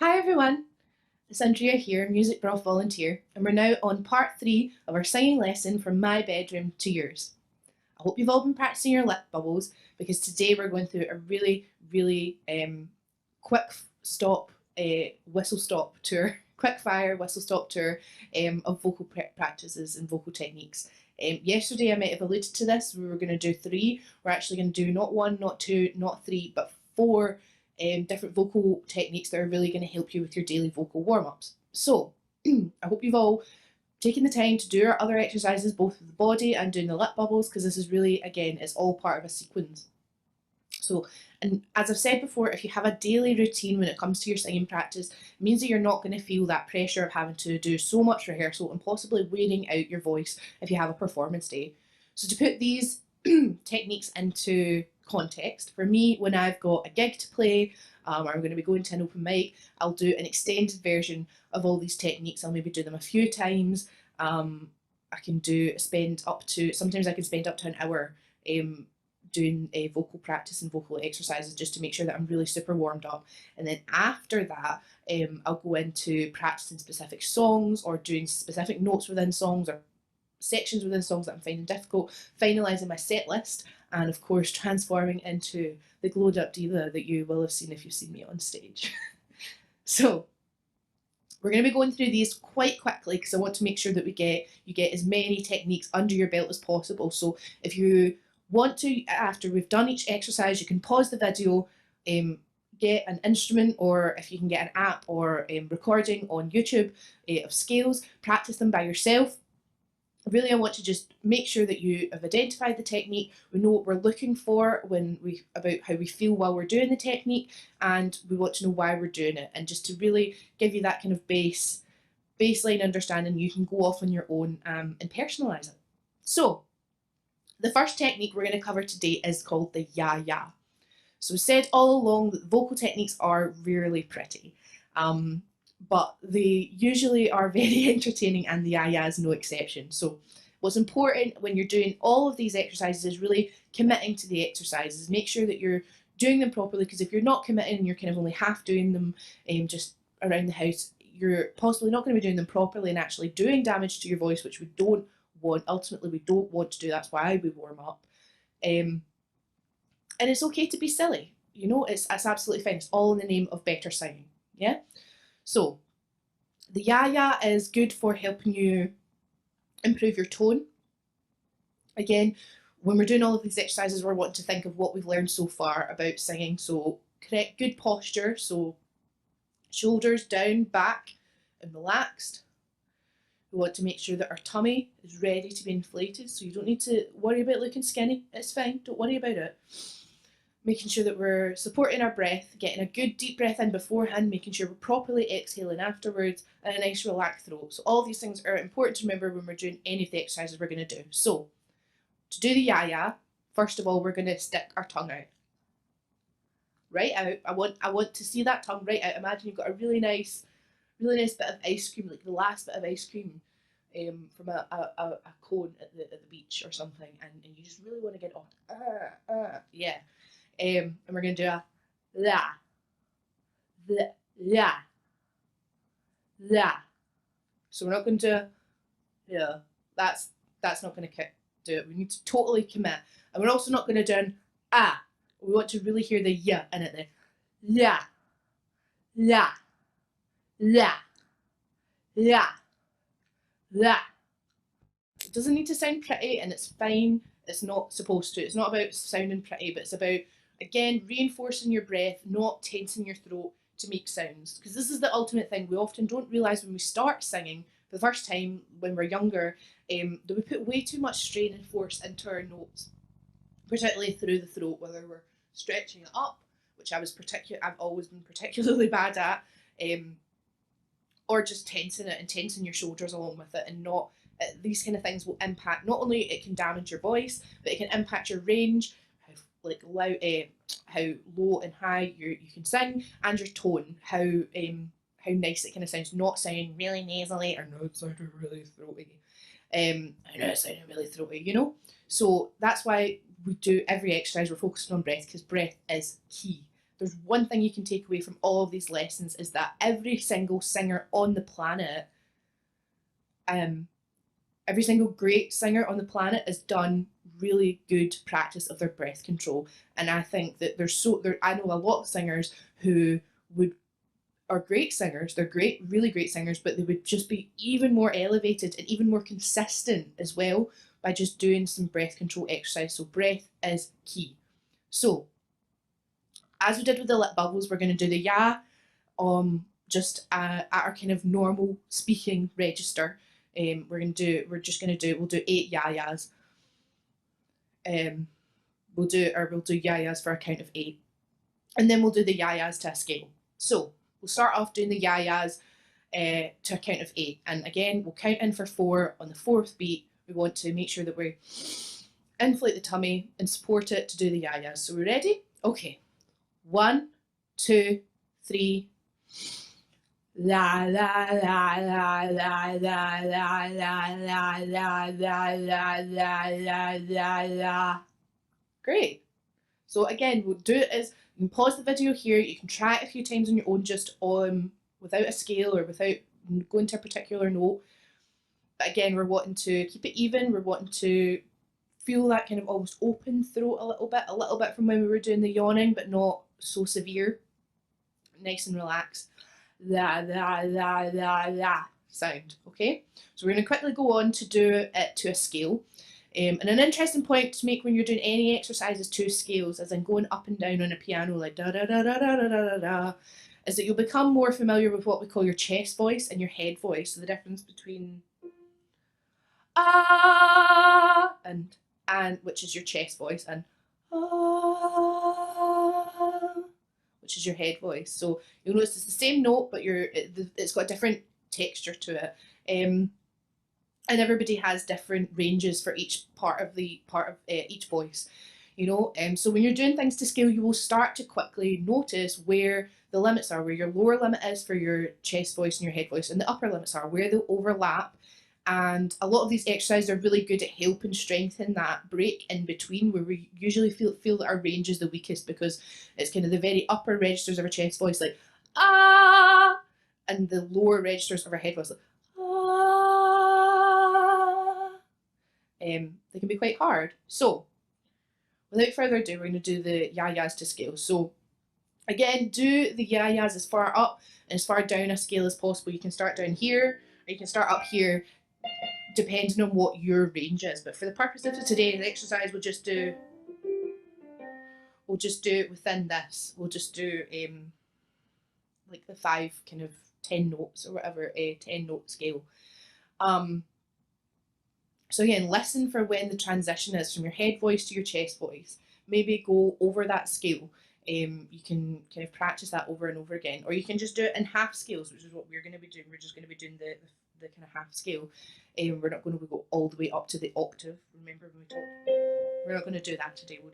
Hi everyone, it's Andrea here, Music Broth volunteer, and we're now on part 3 of our singing lesson from my bedroom to yours. I hope you've all been practicing your lip bubbles because today we're going through a really quick stop whistle stop tour, quick fire whistle stop tour of vocal practices and vocal techniques. Yesterday I might have alluded to this, we were going to do 3. We're actually going to do not 1, not 2, not 3, but 4 different vocal techniques that are really going to help you with your daily vocal warm-ups. So I hope you've all taken the time to do our other exercises, both with the body and doing the lip bubbles, because this is really, again, it's all part of a sequence. So, and as I've said before, if you have a daily routine when it comes to your singing practice, it means that you're not going to feel that pressure of having to do so much rehearsal and possibly wearing out your voice if you have a performance day. So to put these techniques into context, for me, when I've got a gig to play, or I'm going to be going to an open mic, I'll do an extended version of all these techniques. I'll maybe do them a few times. I can spend up to, sometimes I can spend up to an hour doing a vocal practice and vocal exercises just to make sure that I'm really super warmed up. And then after that, I'll go into practicing specific songs or doing specific notes within songs or sections within songs that I'm finding difficult, finalising my set list, and of course transforming into the glowed up diva that you will have seen if you've seen me on stage. So we're going to be going through these quite quickly because I want to make sure that you get as many techniques under your belt as possible. So if you want to, after we've done each exercise, you can pause the video, get an instrument, or if you can get an app or recording on YouTube of scales, practice them by yourself. Really, I want to just make sure that you have identified the technique, we know what we're looking for about how we feel while we're doing the technique, and we want to know why we're doing it, and just to really give you that kind of baseline understanding, you can go off on your own and personalise it. So the first technique we're going to cover today is called the ya-ya. So we said all along that vocal techniques are rarely pretty. But they usually are very entertaining, and the ya-ya is no exception. So what's important when you're doing all of these exercises is really committing to the exercises. Make sure that you're doing them properly, because if you're not committing and you're kind of only half doing them just around the house, you're possibly not going to be doing them properly and actually doing damage to your voice, which we don't want. Ultimately, we don't want to do. That's why we warm up. And it's okay to be silly. You know, it's absolutely fine. It's all in the name of better singing. Yeah? So the ya-ya is good for helping you improve your tone. Again, when we're doing all of these exercises, we're wanting to think of what we've learned so far about singing. So correct, good posture. So shoulders down, back, and relaxed. We want to make sure that our tummy is ready to be inflated. So you don't need to worry about looking skinny. It's fine. Don't worry about it. Making sure that we're supporting our breath, getting a good deep breath in beforehand, making sure we're properly exhaling afterwards, and a nice relaxed throat. So all these things are important to remember when we're doing any of the exercises we're going to do. So to do the ya-ya, first of all, we're going to stick our tongue out. Right out. I want to see that tongue right out. Imagine you've got a really nice bit of ice cream, like the last bit of ice cream from a cone at the beach or something, and you just really want to get on. Yeah. And we're going to do a la, la, la. So we're not going to yeah. That's not going to do it. We need to totally commit, and we're also not going to do an ah. We want to really hear the ya in it. The la, la, la, la, la. It doesn't need to sound pretty, and it's fine. It's not supposed to. It's not about sounding pretty, but it's about, again, reinforcing your breath, not tensing your throat to make sounds. Because this is the ultimate thing. We often don't realise when we start singing for the first time when we're younger that we put way too much strain and force into our notes, particularly through the throat, whether we're stretching it up, which I've always been particularly bad at, or just tensing it and tensing your shoulders along with it, and not these kind of things will impact, not only it can damage your voice, but it can impact your range, how low and high you can sing, and your tone, how nice it kind of sounds, not sounding really nasally or no, it sounded really throaty. I know it sounded really throaty, you know. So that's why we do every exercise. We're focusing on breath, because breath is key. there's one thing you can take away from all of these lessons is that every single singer on the planet, every single great singer on the planet has done really good practice of their breath control. And I think that I know a lot of singers who are great singers. They're great, really great singers, but they would just be even more elevated and even more consistent as well by just doing some breath control exercise. So breath is key. So as we did with the lip bubbles, we're going to do the ya just at our kind of normal speaking register. We'll do 8 ya-yas. We'll do ya-yas for a count of 8. And then we'll do the ya-yas to a scale. So we'll start off doing the ya-yas to a count of 8. And again, we'll count in for 4. On the 4th beat, we want to make sure that we inflate the tummy and support it to do the ya-yas. So we're ready? Okay. 1, 2, 3. La la la la la la la la la la la la la la la. Great. So again, we'll do it as you can pause the video here. You can try it a few times on your own, just without a scale or without going to a particular note. But again, we're wanting to keep it even. We're wanting to feel that kind of almost open throat a little bit from when we were doing the yawning, but not so severe. Nice and relaxed. La la la la la sound. Okay, so we're going to quickly go on to do it to a scale. And an interesting point to make when you're doing any exercises to scales, as in going up and down on a piano like da da da da da da da da, is that you'll become more familiar with what we call your chest voice and your head voice. So the difference between ah and which is your chest voice, and ah, which is your head voice. So you'll notice it's the same note, but it's got a different texture to it. And everybody has different ranges for each part of each voice, you know. So when you're doing things to scale, you will start to quickly notice where the limits are, where your lower limit is for your chest voice and your head voice, and the upper limits are, where they overlap. And a lot of these exercises are really good at helping strengthen that break in between, where we usually feel that our range is the weakest, because it's kind of the very upper registers of our chest voice, like ah, and the lower registers of our head voice, like ah. They can be quite hard. So without further ado, we're going to do the ya-yas to scale. So again, do the ya-yas as far up and as far down a scale as possible. You can start down here, or you can start up here, depending on what your range is. But for the purpose of today's exercise, we'll just do it within this. We'll just do like the 5 kind of 10 notes or whatever, a 10 note scale. So again, listen for when the transition is from your head voice to your chest voice. Maybe go over that scale. You can kind of practice that over and over again, or you can just do it in half scales, which is what we're going to be doing. We're just going to be doing the kind of half scale. We're not going to go all the way up to the octave. Remember when we talked? We're not going to do that today. We'll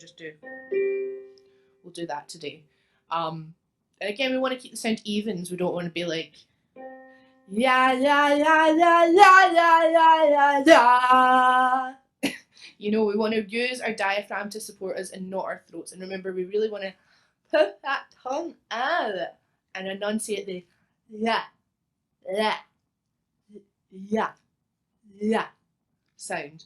do that today. And again, we want to keep the sound even, so we don't want to be like la la la la la la la la. You know, we want to use our diaphragm to support us and not our throats. And remember, we really want to put that tongue out and enunciate the la la la la sound.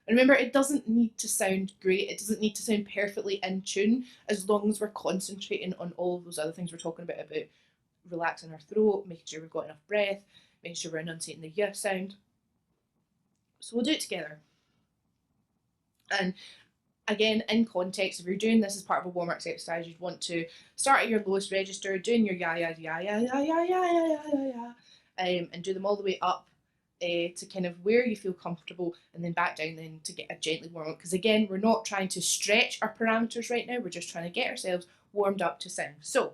And remember, it doesn't need to sound great. It doesn't need to sound perfectly in tune, as long as we're concentrating on all of those other things we're talking about relaxing our throat, making sure we've got enough breath, making sure we're enunciating the y sound. So we'll do it together. And again, in context, if you're doing this as part of a warm-up exercise, you'd want to start at your lowest register, doing your ya ya ya ya ya ya ya ya ya ya, and do them all the way up to kind of where you feel comfortable, and then back down then to get a gently warm up. Because again, we're not trying to stretch our parameters right now, we're just trying to get ourselves warmed up to sound. So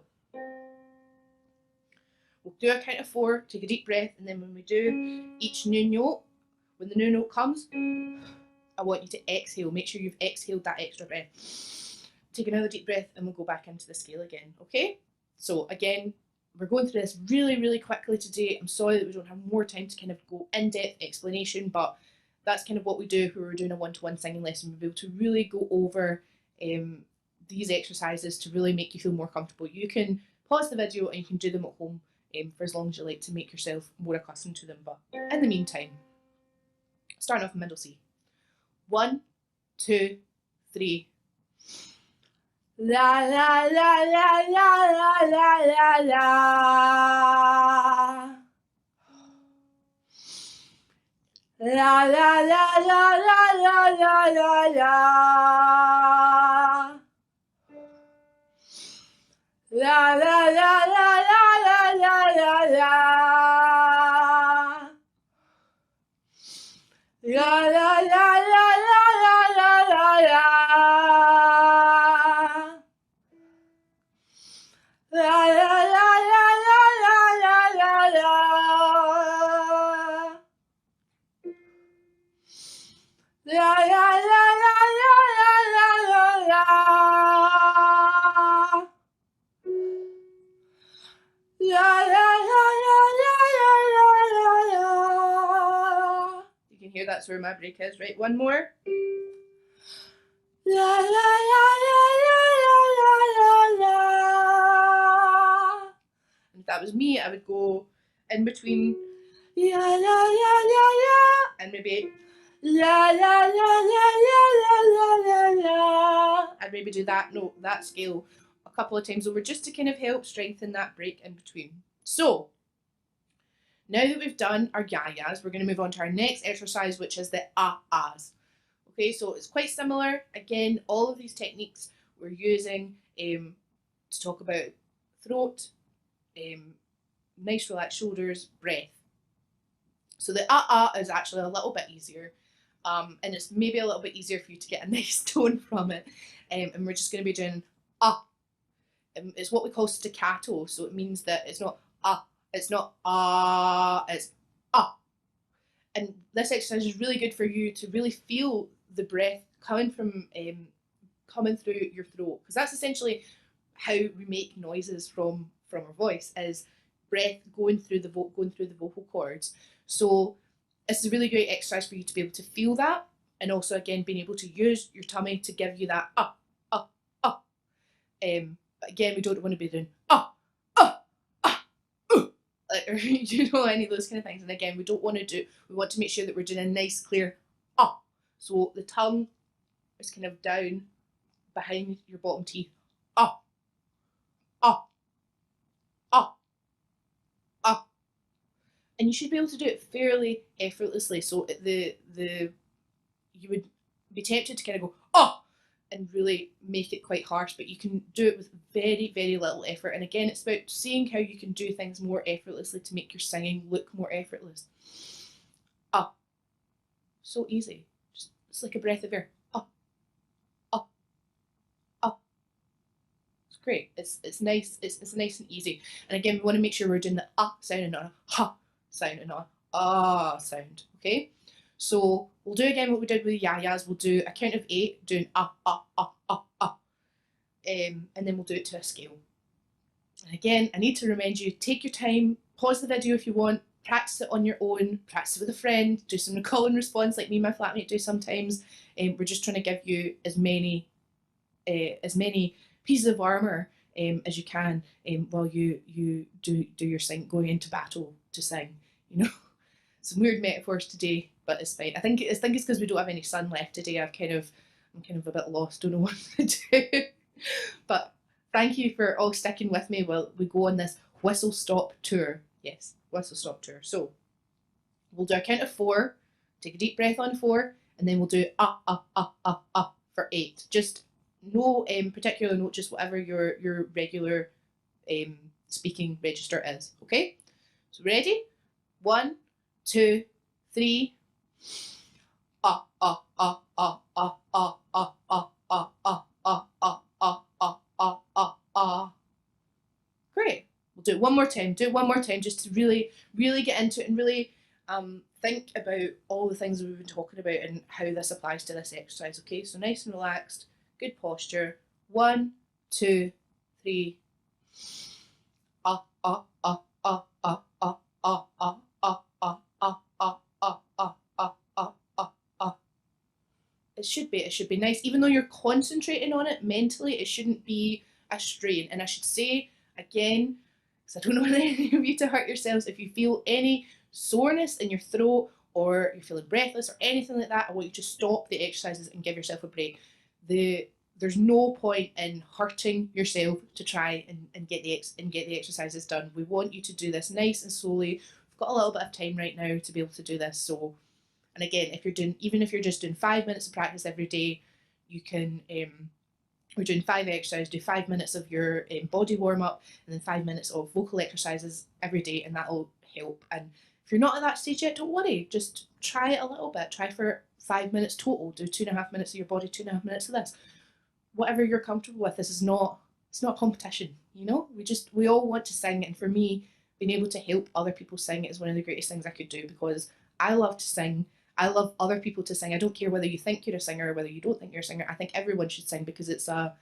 we'll do a count of 4, take a deep breath, and then when we do each new note, when the new note comes, I want you to exhale. Make sure you've exhaled that extra breath. Take another deep breath and we'll go back into the scale again, okay? So again, we're going through this really, really quickly today. I'm sorry that we don't have more time to kind of go in-depth explanation, but that's kind of what we do when we're doing a one-to-one singing lesson. We'll be able to really go over these exercises to really make you feel more comfortable. You can pause the video and you can do them at home for as long as you like to make yourself more accustomed to them. But in the meantime, starting off in middle C. 1, 2, 3. La la la la la la la la la. La la la la la la la la la. La la la la la la la la la. La la la la la la la la la. La la la la la la la la la. La la la la la la la la la. La la la la la la la la la. You can hear that's where my break is, right? One more. La la la la la la la la la. And if that was me, I would go in between la la la la la and maybe la la la la la la la la la. I'd maybe do that note, that scale a couple of times over just to kind of help strengthen that break in between. So now that we've done our yayas, we're going to move on to our next exercise, which is the ah-ahs. Okay, so it's quite similar. Again, all of these techniques we're using to talk about throat, nice relaxed shoulders, breath. So the ah-ah is actually a little bit easier, and it's maybe a little bit easier for you to get a nice tone from it. And we're just going to be doing ah. It's what we call staccato, so it means that it's not ah, it's not ah, it's ah. And this exercise is really good for you to really feel the breath coming through your throat, because that's essentially how we make noises from our voice, is breath going through the vocal cords. So it's a really great exercise for you to be able to feel that, and also again being able to use your tummy to give you that ah. But again, we don't want to be doing or any of those kind of things. And again, we want to make sure that we're doing a nice clear ah. So the tongue is kind of down behind your bottom teeth. Ah, ah, ah, ah. And you should be able to do it fairly effortlessly. So you would be tempted to kind of go ah and really make it quite harsh, but you can do it with very, very little effort. And again, it's about seeing how you can do things more effortlessly to make your singing look more effortless. Ah. So easy. It's like a breath of air. Ah. Ah. Ah. It's great. It's nice. It's nice and easy. And again, we want to make sure we're doing the ah sound and not a ha sound and not a ah sound. Okay? So we'll do again what we did with the yayas. We'll do a count of 8, doing ah, ah, ah, ah, ah. And then we'll do it to a scale. And again, I need to remind you, take your time, pause the video if you want, practice it on your own, practice it with a friend, do some call and response like me and my flatmate do sometimes. We're just trying to give you as many pieces of armour as you can while you do your going into battle to sing. You know, some weird metaphors today, but it's fine. I think it's because we don't have any sun left today. I'm kind of a bit lost, don't know what to do. But thank you for all sticking with me while we go on this whistle stop tour. Yes, whistle stop tour. So we'll do a count of 4, take a deep breath on 4, and then we'll do ah ah ah ah ah for 8. Just no particular note, just whatever your regular speaking register is. Okay, so ready? 1, 2, 3. Ah ah ah ah ah ah ah ah ah ah ah ah ah ah ah ah. Great. We'll do it one more time. Do it one more time just to really, really get into it and really think about all the things that we've been talking about and how this applies to this exercise. Okay, so nice and relaxed, good posture. 1, 2, 3. Ah ah ah ah ah ah ah ah ah ah ah ah ah ah ah ah ah. It's should be. It should be nice. Even though you're concentrating on it mentally, it shouldn't be a strain. And I should say, again, because I don't want any of you to hurt yourselves, if you feel any soreness in your throat or you're feeling breathless or anything like that, I want you to stop the exercises and give yourself a break. There's no point in hurting yourself to try and get the exercises done. We want you to do this nice and slowly. We've got a little bit of time right now to be able to do this. So, and again, even if you're just doing 5 minutes of practice every day, you can. We're doing 5 exercises. Do 5 minutes of your body warm up, and then 5 minutes of vocal exercises every day, and that'll help. And if you're not at that stage yet, don't worry. Just try it a little bit. Try for 5 minutes total. Do 2.5 minutes of your body, 2.5 minutes of this. Whatever you're comfortable with. It's not a competition, you know. We all want to sing, and for me, being able to help other people sing is one of the greatest things I could do, because I love to sing. I love other people to sing. I don't care whether you think you're a singer or whether you don't think you're a singer. I think everyone should sing because it's a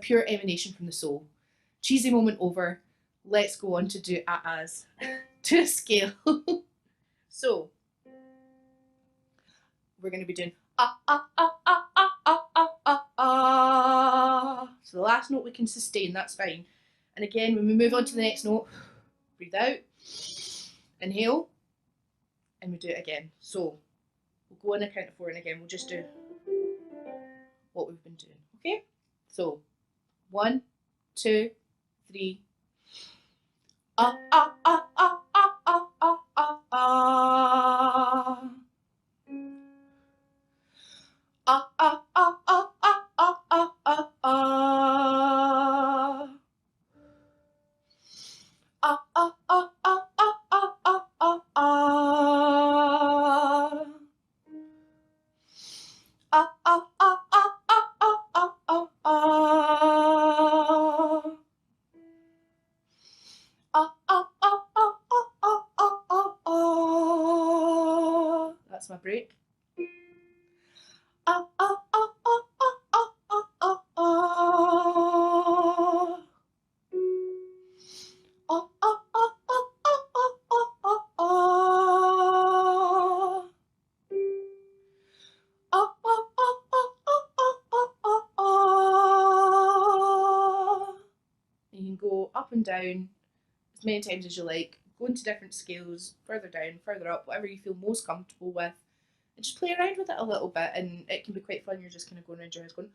pure emanation from the soul. Cheesy moment over. Let's go on to do as to a scale. So we're going to be doing So the last note we can sustain, that's fine. And again, when we move on to the next note, breathe out, inhale, and we do it again. So we'll go on a count of 4, and again we'll just do what we've been doing. Okay? So 1, 2, 3. That's my break. You can go up and down as many times as you like, go into different scales, further down, further up, whatever you feel most comfortable with, and just play around with it a little bit, and it can be quite fun. You're just kind of going around your house going,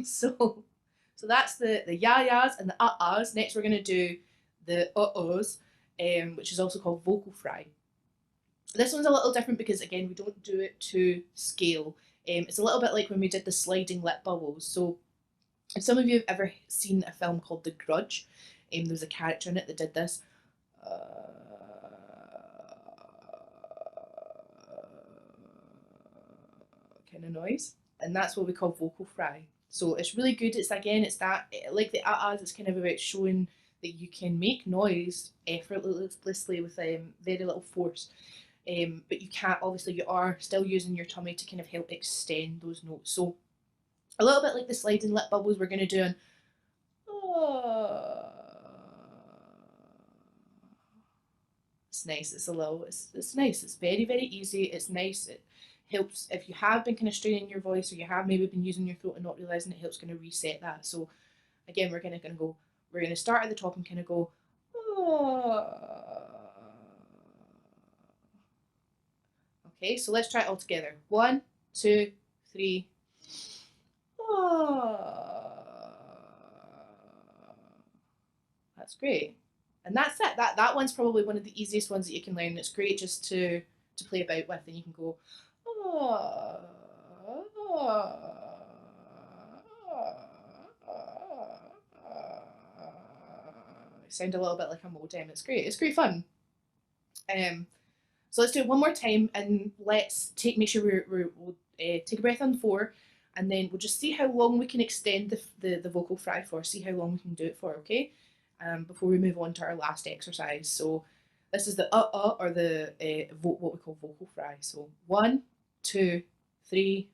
so that's the ya-yas and the ah-ahs. Next we're going to do the uh-ohs, which is also called vocal fry. This one's a little different because, again, we don't do it to scale. It's a little bit like when we did the sliding lip bubbles. So if some of you have ever seen a film called The Grudge, there was a character in it that did this kind of noise, and that's what we call vocal fry. So it's really good. It's that, like the ah-ahs, it's kind of about showing that you can make noise effortlessly with very little force. But you can't, obviously, you are still using your tummy to kind of help extend those notes. So a little bit like the sliding lip bubbles, we're going to do an It's nice. It's nice. It's very, very easy. It's nice. It helps if you have been kind of straining your voice, or you have maybe been using your throat and not realizing it, helps kind of reset that. So again, we're going to start at the top and kind of go. Okay, so let's try it all together. 1, 2, 3. That's great. And that's it. That one's probably one of the easiest ones that you can learn. It's great just to play about with, and you can go. Sound a little bit like a modem. It's great. It's great fun. So let's do it one more time, and let's make sure we'll take a breath on 4, and then we'll just see how long we can extend the vocal fry for. See how long we can do it for. Okay. Before we move on to our last exercise. So this is the or the what we call vocal fry. So 1, 2, 3.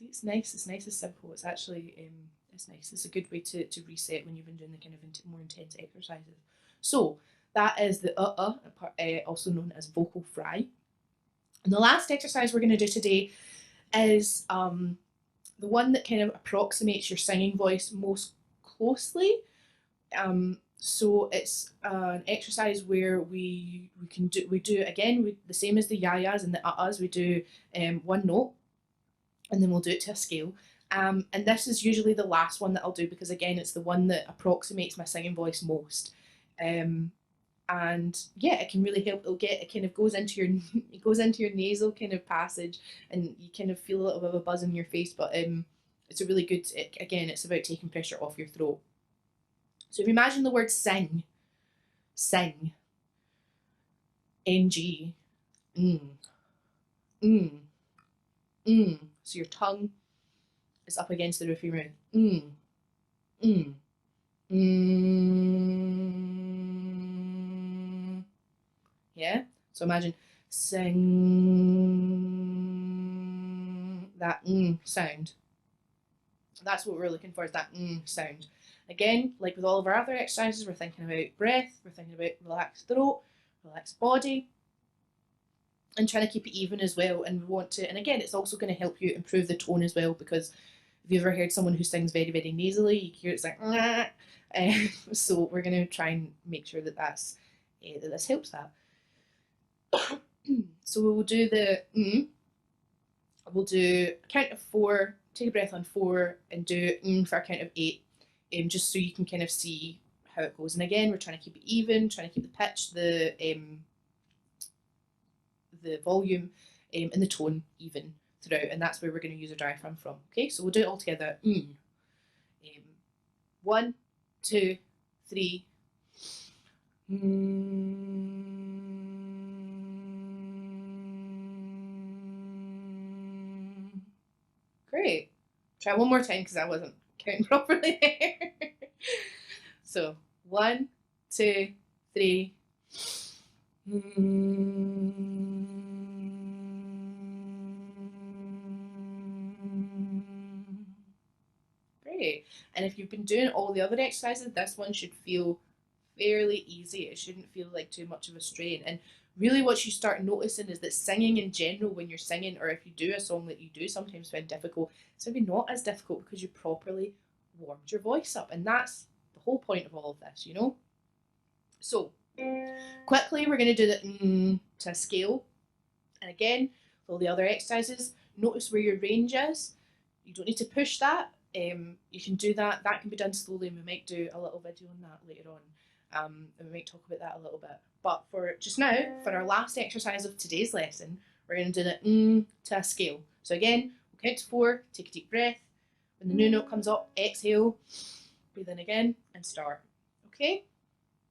See, it's nice. It's nice and simple. It's actually it's nice. It's a good way to reset when you've been doing the kind of more intense exercises. So that is the also known as vocal fry. And the last exercise we're going to do today is the one that kind of approximates your singing voice most closely. So it's an exercise where we do again the same as the yayas and the uhs. We do one note, and then we'll do it to a scale. And this is usually the last one that I'll do because again it's the one that approximates my singing voice most. And yeah, it can really help. It kind of goes into your it goes into your nasal kind of passage, and you kind of feel a little bit of a buzz in your face. But it's a really good. Again, it's about taking pressure off your throat. So if you imagine the word sing, sing, ng, So your tongue is up against the roof of your mouth. Yeah. So imagine sing that sound. That's what we're looking for, is that sound. Again, like with all of our other exercises, we're thinking about breath, we're thinking about relaxed throat, relaxed body, and trying to keep it even as well. And we want to, and again, it's also going to help you improve the tone as well, because if you've ever heard someone who sings very, very nasally, you hear it's like, so we're going to try and make sure that that this helps that. So we will do the we'll do a count of 4, take a breath on 4, and do for a count of 8, just so you can kind of see how it goes. And again, we're trying to keep it even, trying to keep the pitch, the volume, and the tone even throughout, and that's where we're going to use our diaphragm from. Okay, so we'll do it all together. 1, 2, 3. Great. Try one more time because I wasn't counting properly there. So 1, 2, 3. Great. And if you've been doing all the other exercises, this one should feel fairly easy. It shouldn't feel like too much of a strain. And really what you start noticing is that singing in general, when you're singing, or if you do a song that you do sometimes find difficult, it's maybe not as difficult because you properly warmed your voice up. And that's the whole point of all of this, you know? So quickly, we're going to do the to a scale. And again, with all the other exercises, notice where your range is. You don't need to push that. You can do that. That can be done slowly, and we might do a little video on that later on. And we might talk about that a little bit. But for just now, for our last exercise of today's lesson, we're going to do the to a scale. So again, we'll count to 4, take a deep breath. When the new note comes up, exhale, breathe in again, and start. Okay?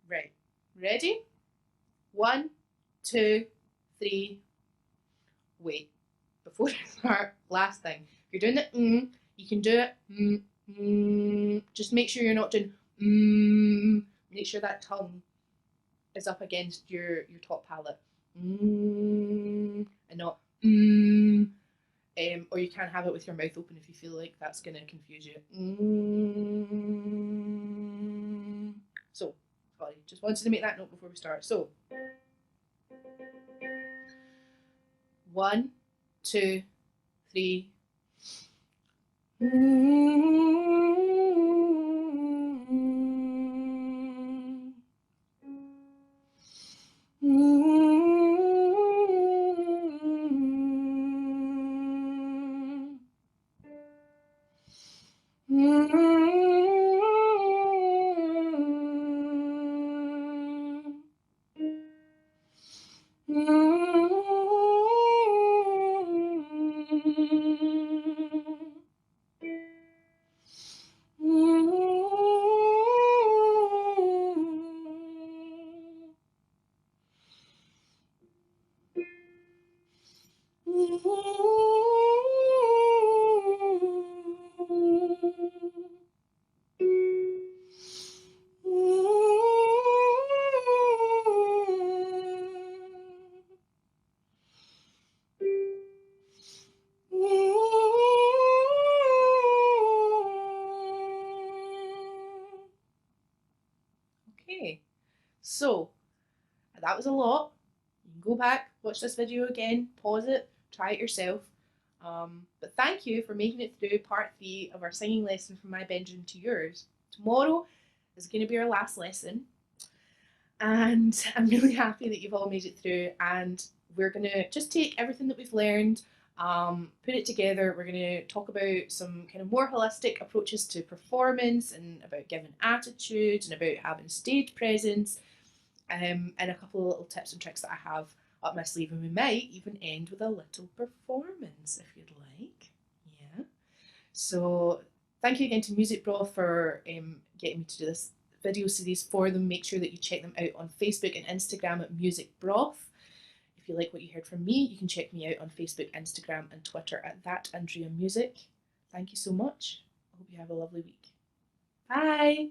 Right. Ready? 1, 2, 3. Wait. Before I start, last thing. If you're doing the you can do it. Just make sure you're not doing Make sure that tongue is up against your top palate. And not or you can have it with your mouth open if you feel like that's going to confuse you. So, sorry, just wanted to make that note before we start. So, 1, 2, 3. Okay, so that was a lot. You can go back, watch this video again, pause it, try it yourself. But thank you for making it through part 3 of our singing lesson from my bedroom to yours. Tomorrow is going to be our last lesson, and I'm really happy that you've all made it through, and we're going to just take everything that we've learned, put it together. We're going to talk about some kind of more holistic approaches to performance and about giving attitude and about having stage presence, and a couple of little tips and tricks that I have up my sleeve, and we might even end with a little performance if you'd like. Yeah. So thank you again to Music Broth for getting me to do this video series for them. Make sure that you check them out on Facebook and Instagram at Music Broth. If you like what you heard from me, you can check me out on Facebook, Instagram, and Twitter at that Andrea Music. Thank you so much. I hope you have a lovely week. Bye.